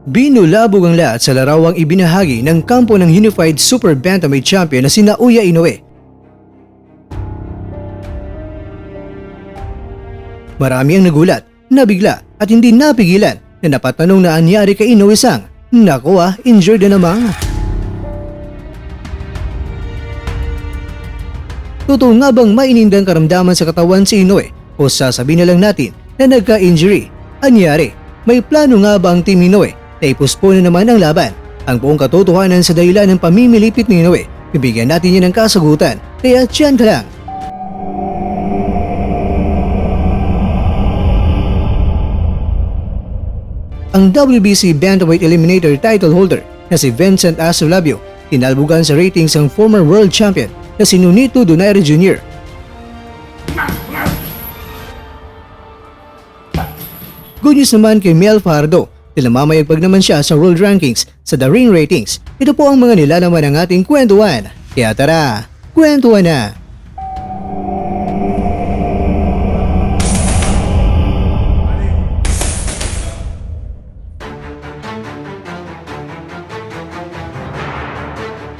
Binulabog ang lahat sa larawang ibinahagi ng kampo ng Unified Super Bantamweight Champion na si Naoya Inoue. Marami ang nagulat, nabigla at hindi napigilan na napatanong na anyari kay Inoue-san. Naku injured na naman. Totoo nga bang mainindang karamdaman sa katawan si Inoue o sasabihin na lang natin na nagka-injury? Anyari, may plano nga ba ang Team Inoue na ipuspone naman ang laban? Ang buong katotohanan sa dahilan ng pamimilipit ni Inoue, bibigyan natin yan ng kasagutan, kaya tiyan ka lang. Ang WBC Bantamweight Eliminator title holder na si Vincent Asolabio tinalbugan sa ratings ang former world champion na si Nonito Donaire Jr. Good news naman kay Mel Fajardo dahil namamayagpag naman siya sa world rankings sa The Ring Ratings. Ito po ang mga nilalaman ng ating kwentuhan. Kaya tara, kwentuhan na!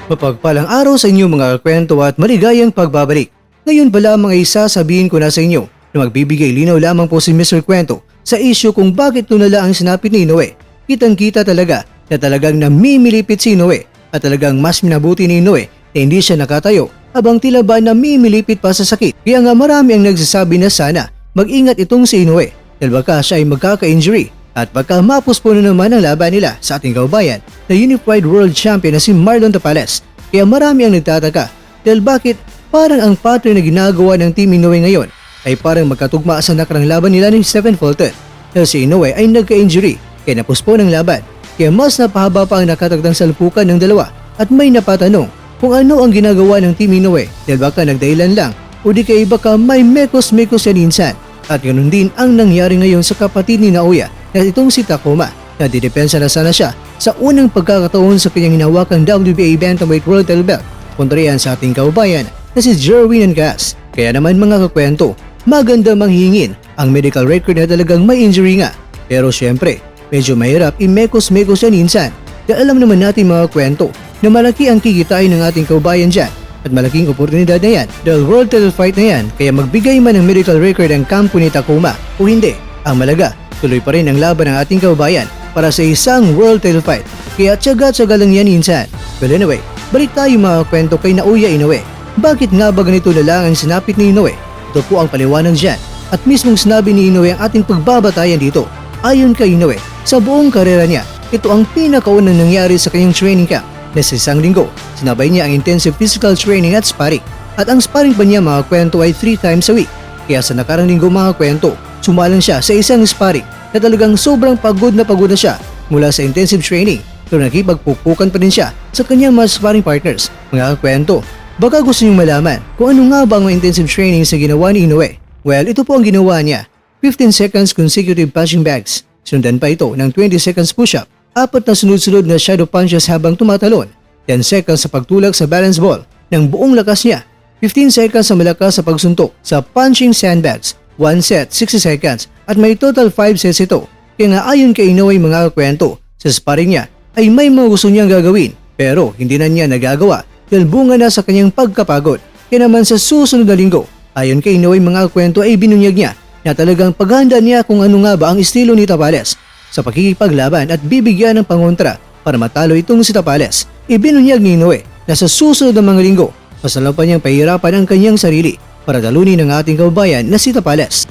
Mapagpalang araw sa inyo mga kwento at maligayang pagbabalik. Ngayon pa lamang ay sasabihin ko na sa inyo na magbibigay linaw lamang po si Mr. Kwento sa issue kung bakit tunala ang sinapit ni Inoue. Kitang-kita talaga na talagang namimilipit si Inoue at talagang mas minabuti ni Inoue na hindi siya nakatayo habang tila ba namimilipit pa sa sakit. Kaya nga marami ang nagsasabi na sana mag-ingat itong si Inoue dahil baka siya ay magkaka-injury at baka mapuspono naman ang laban nila sa ating kaubayan na Unified World Champion na si Marlon Tapales. Kaya marami ang nagtataka dahil bakit parang ang pattern na ginagawa ng Team Inoue ngayon ay parang magkatugma sa nakarang laban nila ni Stephen Fulton. Dahil si Inoue ay nagka-injury kaya napuspone ang laban. Kaya mas napahaba pa ang nakatagdang salpukan ng dalawa at may napatanong kung ano ang ginagawa ng Team Inoue dahil baka nagdahilan lang o di kaya baka may mekos-mekos yan minsan. At ganoon din ang nangyari ngayon sa kapatid ni Naoya na itong si Takuma na didepensa na sana siya sa unang pagkakataon sa kanyang hinawakang WBA Bantamweight World Title Belt kontra yan sa ating kaubayan na si Jerwin Angas. Kaya naman mga kakwento, maganda manghingin ang medical record na talagang may injury nga. Pero syempre, medyo mahirap imekos-mekos yan minsan dahil alam naman natin mga kwento na malaki ang kikitain ng ating kaubayan dyan at malaking oportunidad na yan dahil world title fight na yan kaya magbigay man ng medical record ang kampo ni Takuma o hindi, ang malaga tuloy pa rin ang laban ng ating kaubayan para sa isang world title fight. Kaya tiyaga-tiyaga lang yan minsan. Well anyway, balik tayo mga kwento kay Naoya Inoue. Bakit nga ba ganito na lang ang sinapit ni Inoue? Ito po ang paliwanag dyan. At mismong sinabi ni Inoue ang ating pagbabatayan dito. Ayon kay Inoue, sa buong karera niya, ito ang pinakaunang nangyari sa kanyang training camp na sa isang linggo. Sinabay niya ang intensive physical training at sparring. At ang sparring pa niya mga kwento ay 3 times a week. Kaya sa nakarang linggo mga kwento, sumalang siya sa isang sparring na talagang sobrang pagod na siya mula sa intensive training pero nakipagpupukan pa din siya sa kanyang mga sparring partners. Mga kwento, baka gusto niyong malaman kung ano nga ba ang intensive training sa ginawa ni Inoue. Well, ito po ang ginawa niya. 15 seconds consecutive punching bags. Sundan pa ito ng 20 seconds push-up. 4 na sunod-sunod na shadow punches habang tumatalon. 10 seconds sa pagtulak sa balance ball ng buong lakas niya. 15 seconds sa malakas sa pagsuntok sa punching sandbags. 1 set, 60 seconds at may total 5 sets ito. Kaya nga ayon kay Inoue mga kwento, sa sparring niya ay may mga gusto niyang gagawin pero hindi na niya nagagawa dahil bunga na sa kanyang pagkapagod. Kaya naman sa susunod na linggo, ayon kay Inoue mga kwento ay binunyag niya na talagang paghahanda niya kung ano nga ba ang estilo ni Tapales sa pakikipaglaban at bibigyan ng pangontra para matalo itong si Tapales. Ibinunyag ni Inoue na sa susunod na mga linggo, masalaw pa niyang pahirapan ang kanyang sarili para talunin ang ating kaubayan na si Tapales.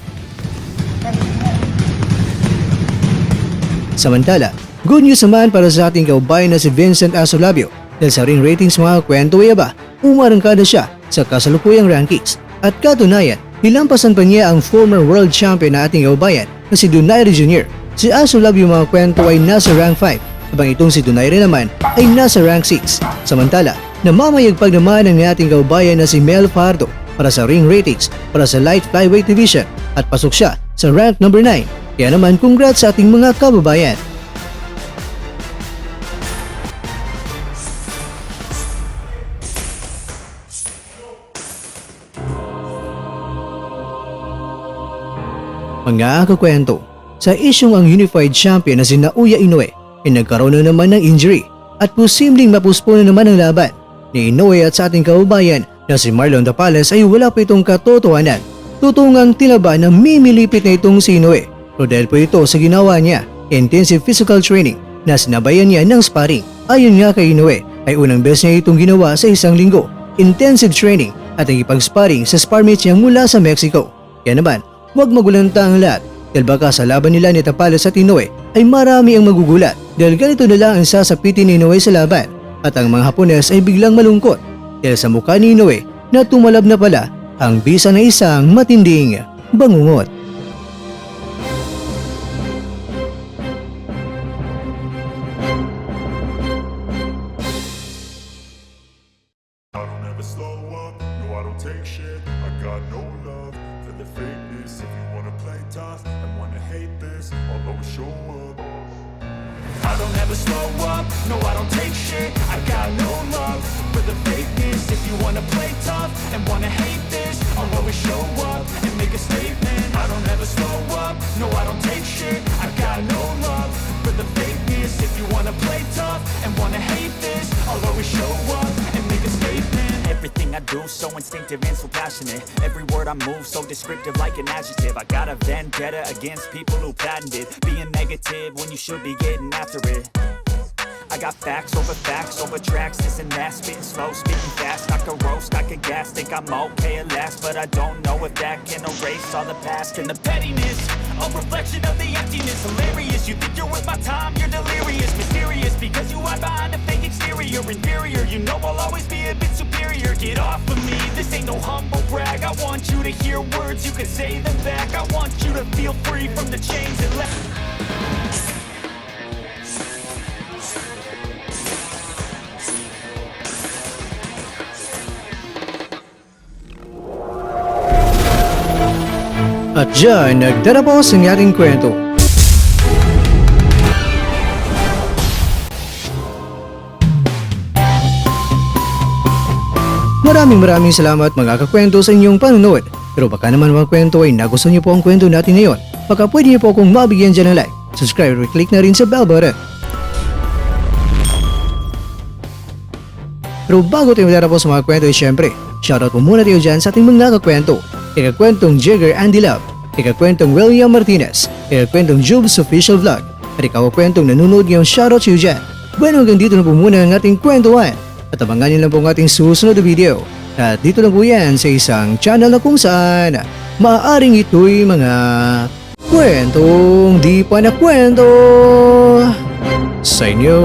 Samantala, good news naman para sa ating kaubayan na si Vincent Asolabio dahil sa ring ratings mga kwento ay aba, umarangkada siya sa kasalukuyang rankings at katunayan, nilampasan pa niya ang former world champion na ating kaubayan na si Donaire Jr. Si Asolabio mga kwento ay nasa rank 5 habang itong si Donaire naman ay nasa rank 6. Samantala, namamayagpag naman ang ating kaubayan na si Mel Fajardo para sa ring ratings para sa light flyweight division at pasok siya sa rank number 9. Kaya naman congrats sa ating mga kababayan. Mga kakwento, sa isyong ang Unified Champion na si Naoya Inoue ay nagkaroon na naman ng injury at posibleng mapuspono naman ang laban ni Inoue at sa ating kaubayan na si Marlon Tapales ay wala pa itong katotohanan. Tutungang tinaba na mimilipit na itong si Inoue pero dahil po ito sa ginawa niya intensive physical training na sinabayan niya ng sparring. Ayon nga kay Inoue ay unang beses niya itong ginawa sa isang linggo, intensive training at nakipag-sparring sa sparmates niya mula sa Mexico. Kaya naman, huwag magulanta ang lahat dahil baka sa laban nila ni Tapales at Inoue ay marami ang magugulat dahil ganito na lang ang sasapitin ni Inoue sa laban at ang mga Hapones ay biglang malungkot dahil sa mukha ni Inoue na tumalab na pala ang bisa ng isang matinding bangungot. I don't ever slow up, no I don't take shit. I got no love for the fakeness. If you wanna play tough and wanna hate this, I'll always show up. I don't ever slow up, no I don't take shit. I got no love for the fakeness. If you wanna play tough and wanna hate this, I'll always show up and make a statement. I don't ever slow up, no I don't take shit. I got no love for the fakeness. If you wanna play tough and wanna hate this, I'll always show up and make a statement. Everything I do so instinctive and so passionate. Every word I move so descriptive like an adjective. I got a vendetta against people who patented being negative when you should be getting after it. I got facts over tracks, this and that, spitting slow, speaking fast. I could roast, I could gas, think I'm okay at last, but I don't know if that can erase all the past and the pettiness. A reflection of the emptiness, hilarious. You think you're worth my time, you're delirious, mysterious, because you hide behind a fake exterior, inferior. You know I'll always be a bit superior. Get off of me, this ain't no humble brag. I want you to hear words, you can say them back. I want you to feel free from the chains that left. At dyan, nagtatapos ang ating kwento. Maraming salamat mga kakwento sa inyong panunood. Pero baka naman mga kwento ay nagustuhan niyo po ang kwento natin ngayon. Baka pwede niyo po akong mabigyan dyan ng like, subscribe or click na rin sa bell button. Pero bago tayo matatapos sa mga kwento ay syempre, shoutout po muna tayo dyan sa ating mga kakwento. Ikakwentong Jigger Andy Love, ikakwentong William Martinez, ikakwentong Jubes Official Vlog, at ikakwentong nanonood ngayong shoutout to you dyan. Bueno, hanggang dito na po muna ang ating kwentuhan. At abangan nyo lang po ang ating susunod na video. At dito lang po yan sa isang channel na kung saan maaaring ito'y mga kwentong di pa na kwento sa inyo.